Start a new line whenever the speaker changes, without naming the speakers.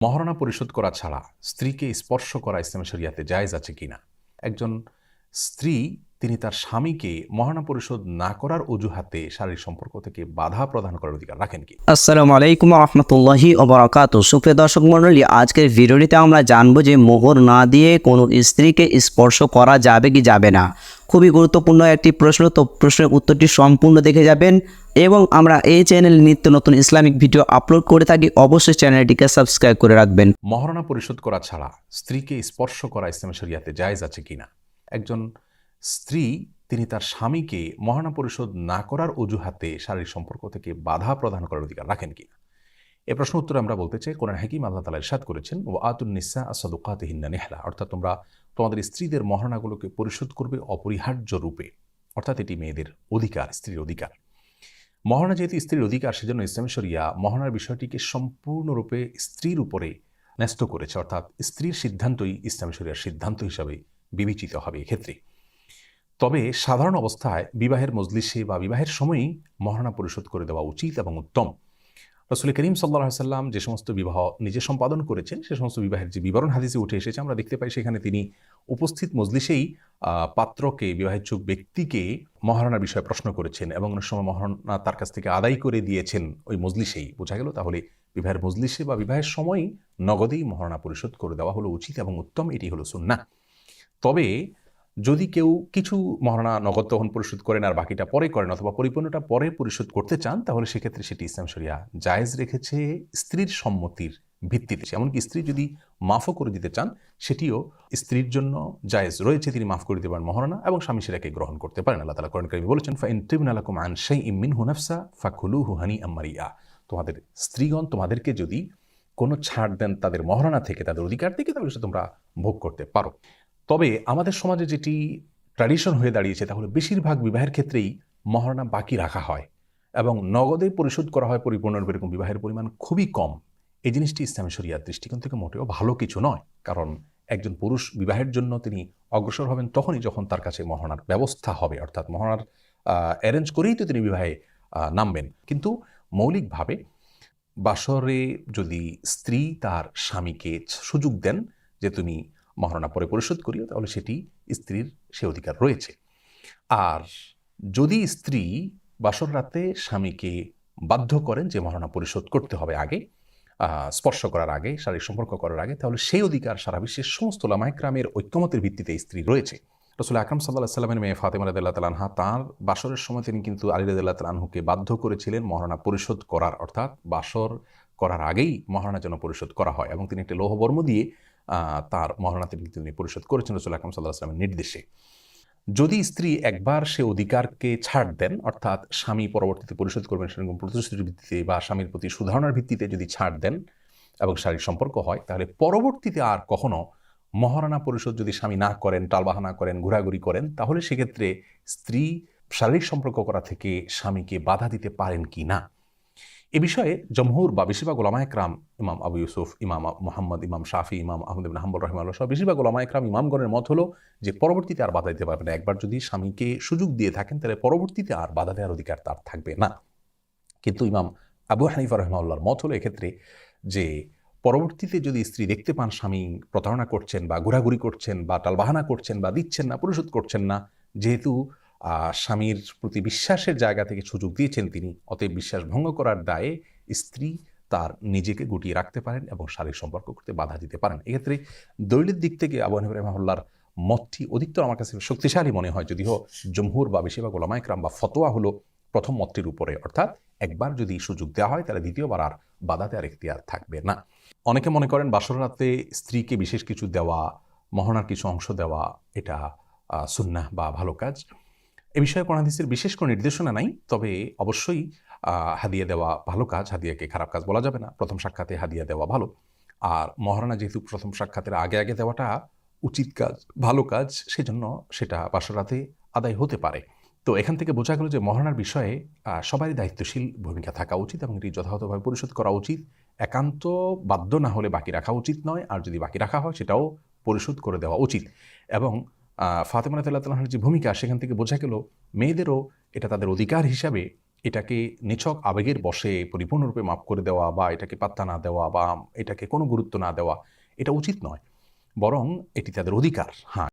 মহারণা পরিশোধ করা ছাড়া স্ত্রীকে স্পর্শ করা ইসলামী শরিয়াতে জায়েজ আছে কিনা? একজন স্ত্রী তিনি তার স্বামীকে মহারণা পরিশোধ না করার অজুহাতে শারীরিক সম্পর্ক থেকে বাধা প্রদান করার অধিকার রাখেন কি?
আসসালামু আলাইকুম রহমতুল্লাহি ওবরাকাত। সুপ্রিয় দর্শক মণ্ডলী, আজকের ভিডিওটিতে আমরা জানবো যে মোহর না দিয়ে কোনো স্ত্রীকে স্পর্শ করা যাবে কি যাবে না। খুবই গুরুত্বপূর্ণ একটি প্রশ্ন, তো প্রশ্নের উত্তরটি সম্পূর্ণ দেখে যাবেন। এবং আমরা এই চ্যানেলে নিত্য নতুন ইসলামিক ভিডিও আপলোড করে থাকি, অবশ্যই চ্যানেলটিকে সাবস্ক্রাইব করে রাখবেন।
মহারণা পরিশোধ করা ছাড়া স্ত্রীকে স্পর্শ করা ইসলামী শরিয়াতে জায়েজ আছে কিনা? একজন স্ত্রী তিনি তার স্বামীকে মহারণা পরিশোধ না করার অজুহাতে শারীরিক সম্পর্ক থেকে বাধা প্রদান করার অধিকার রাখেন কিনা? এ প্রশ্ন উত্তরে আমরা বলতে চাই, কোরআন হাকিম আল্লাহ তাআলা ইরশাদ করেছেন, ওয়া আতুন নিসা আস-সাদুকাতিহিন্না নিহলা, অর্থাৎ তোমরা তোমাদের স্ত্রীদের মহারণাগুলোকে পরিশোধ করবে অপরিহার্য রূপে, অর্থাৎ এটি মেয়েদের অধিকার, স্ত্রীর অধিকার। মহারণা যেহেতু স্ত্রীর অধিকার, সেজন্য ইসলামী শরিয়া মহারণার বিষয়টিকে সম্পূর্ণরূপে স্ত্রীর উপরে ন্যস্ত করেছে, অর্থাৎ স্ত্রীর সিদ্ধান্তই ইসলামী শরিয়ার সিদ্ধান্ত হিসাবে বিবেচিত হবে এক্ষেত্রে। তবে সাধারণ অবস্থায় বিবাহের মজলিসে বা বিবাহের সময়ই মহারণা পরিশোধ করে দেওয়া উচিত এবং উত্তম। রাসূল করিম সাল্লাল্লাহু আলাইহি ওয়াসাল্লাম যে সমস্ত বিবাহ নিজে সম্পাদন করেছেন, সে সমস্ত বিবাহের যে বিবরণ হাদিসে উঠে এসেছে, আমরা দেখতে পাই সেখানে তিনি উপস্থিত মজলিসেই পাত্রকে, বিবাহেচ্ছুক ব্যক্তিকে মহারণার বিষয়ে প্রশ্ন করেছেন এবং অনেক সময় মহারণা তার কাছ থেকে আদায় করে দিয়েছেন ওই মজলিসেই। বোঝা গেল তাহলে বিবাহের মজলিসে বা বিবাহের সময়ই নগদেই মহারণা পরিশোধ করে দেওয়া হলো উচিত এবং উত্তম, এটি হলো সুন্নাহ। তবে যদি কেউ কিছু মহারণা নগদ তখন পরিশোধ করেন আর বাকিটা পরে করেন, অথবা পরিপূর্ণটা পরে পরিশোধ করতে চান, তাহলে সেক্ষেত্রে সেটি ইসলাম শরিয়া জায়েজ রেখেছে স্ত্রীর সম্মতির ভিত্তিতে। এমনকি স্ত্রী যদি মাফও করে দিতে চান, সেটিও স্ত্রীর জন্য জায়েজ রয়েছে, তিনি মাফ করে দিতে পারেন মহারণা, এবং স্বামী সেটাকে গ্রহণ করতে পারেন। আল্লাহ তাআলা কোরআন কারীমে বলেছেন, ফাইন তিবনা লাকুম আন শাইইম মিনহু নাফসা ফাকুলুহু হানিআম মারিআ, তোমাদের স্ত্রীগণ তোমাদেরকে যদি কোনো ছাড় দেন তাদের মহারণা থেকে, তাদের অধিকার থেকে, তাহলে সেটা তোমরা ভোগ করতে পারো। তবে আমাদের সমাজে যেটি ট্র্যাডিশন হয়ে দাঁড়িয়েছে, তাহলে বেশিরভাগ বিবাহের ক্ষেত্রেই মহারণা বাকি রাখা হয় এবং নগদে পরিশোধ করা হয় পরিপূর্ণরূপে, এরকম বিবাহের পরিমাণ খুবই কম। এই জিনিসটি ইসলামী শরিয়ার দৃষ্টিকোণ থেকে মোটেও ভালো কিছু নয়, কারণ একজন পুরুষ বিবাহের জন্য তিনি অগ্রসর হবেন তখনই যখন তার কাছে মহারণার ব্যবস্থা হবে, অর্থাৎ মহারণার অ্যারেঞ্জ করেই তো তিনি বিবাহে নামবেন। কিন্তু মৌলিকভাবে বাসরে যদি স্ত্রী তার স্বামীকে সুযোগ দেন যে তুমি মহারণা পরে পরিশোধ করিও, তাহলে সেটি স্ত্রীর সে অধিকার রয়েছে। আর যদি স্ত্রী বাসর রাতে স্বামীকে বাধ্য করেন যে মহারণা পরিশোধ করতে হবে আগে, স্পর্শ করার আগে, শারীরিক সম্পর্ক করার আগে, তাহলে সেই অধিকার সারা বিশ্বের সমস্ত উলামায়ে কেরামের ঐক্যমতের ভিত্তিতে স্ত্রী রয়েছে। রাসূল আকরাম সাল্লাল্লাহু আলাইহি ওয়াসাল্লামের মেয়ে ফাতেমা রাদিয়াল্লাহু তাআলা আনহা, তাঁর বাসরের সময় তিনি কিন্তু আলী রাদিয়াল্লাহু তাআলা আনহুকে বাধ্য করেছিলেন মহারণা পরিশোধ করার, অর্থাৎ বাসর করার আগেই মহারণা যেন পরিশোধ করা হয়, এবং তিনি একটি লৌহবর্ম দিয়ে তার মহারণা তিনি পরিশোধ করেছেন রাসূল আকরাম সাল্লাল্লাহু আলাইহি ওয়াসাল্লামের নির্দেশে। যদি স্ত্রী একবার সে অধিকারকে ছাড় দেন, অর্থাৎ স্বামী পরবর্তীতে পরিশোধ করবেন সেরকম প্রতিশ্রুতির ভিত্তিতে বা স্বামীর প্রতি সুধারণার ভিত্তিতে যদি ছাড় দেন এবং শারীরিক সম্পর্ক হয়, তাহলে পরবর্তীতে আর কখনো মহারণা পরিশোধ যদি স্বামী না করেন, টালবাহানা করেন, ঘোরাঘুরি করেন, তাহলে সেক্ষেত্রে স্ত্রী শারীরিক সম্পর্ক করা থেকে স্বামীকে বাধা দিতে পারেন কি না, এ বিষয়ে জমহুর বা বেশিরভাগ ওলামায়ে কেরাম, ইমাম আবু ইউসুফ, ইমাম মুহাম্মদ, ইমাম শাফি, ইমাম আহমদ ইবনে হাম্বল রাহিমাহুল্লাহ সহ বেশিরভাগ ওলামায়ে কেরাম, ইমামগণের মত হলো যে পরবর্তীতে আর বাধা দিতে পারবে না। একবার যদি স্বামীকে সুযোগ দিয়ে থাকেন, তাহলে পরবর্তীতে আর বাধা দেওয়ার অধিকার তার থাকবে না। কিন্তু ইমাম আবু হানিফা রাহিমাহুল্লাহর মত হলো এক্ষেত্রে যে পরবর্তীতে যদি স্ত্রী দেখতে পান স্বামী প্রতারণা করছেন বা ঘোরাঘুরি করছেন বা টালবাহানা করছেন বা দিচ্ছেন না, পরিশোধ করছেন না, যেহেতু স্বামীর প্রতি বিশ্বাসের জায়গা থেকে সুযোগ দিয়েছেন তিনি, অতএব বিশ্বাস ভঙ্গ করার দায়ে স্ত্রী তার নিজেকে গুটিয়ে রাখতে পারেন এবং শারীরিক সম্পর্ক করতে বাধা দিতে পারেন। এক্ষেত্রে দলিলের দিক থেকে আবু হানিফা রাহিমাহুল্লাহর মতটি অধিকতর আমার কাছে শক্তিশালী মনে হয়, যদিও জমহুর বা বেশিরভাগ ওলামায়ে কেরাম বা ফতোয়া হলো প্রথম মতটির উপরে, অর্থাৎ একবার যদি সুযোগ দেওয়া হয় তাহলে দ্বিতীয়বার আর বাধা দেওয়ার এখতিয়ার থাকবে না। অনেকে মনে করেন বাসর রাতে স্ত্রীকে বিশেষ কিছু দেওয়া, মহারণার কিছু অংশ দেওয়া, এটা সুন্নাহ বা ভালো কাজ। এ বিষয়ে কোরআন হাদিসের বিশেষ কোনো নির্দেশনা নাই, তবে অবশ্যই হাদিয়া দেওয়া ভালো কাজ, হাদিয়াকে খারাপ কাজ বলা যাবে না। প্রথম সাক্ষাতে হাদিয়া দেওয়া ভালো, আর মহারণা যেহেতু প্রথম সাক্ষাতের আগে আগে দেওয়াটা উচিত কাজ, ভালো কাজ, সেজন্য সেটা বাসর রাতে আদায় হতে পারে। তো এখান থেকে বোঝা গেল যে মহারণার বিষয়ে সবারই দায়িত্বশীল ভূমিকা থাকা উচিত এবং এটি যথাযথভাবে পরিশোধ করা উচিত। একান্ত বাধ্য না হলে বাকি রাখা উচিত নয়, আর যদি বাকি রাখা হয় সেটাও পরিশোধ করে দেওয়া উচিত। এবং ফাতেমা রাদিয়াল্লাহু তাআলার যে ভূমিকা, সেখান থেকে বোঝা গেল মেয়েদেরও এটা তাদের অধিকার হিসাবে এটাকে নিছক আবেগের বশে পরিপূর্ণরূপে মাফ করে দেওয়া বা এটাকে পাত্তা না দেওয়া বা এটাকে কোনো গুরুত্ব না দেওয়া এটা উচিত নয়, বরং এটি তাদের অধিকার। হ্যাঁ,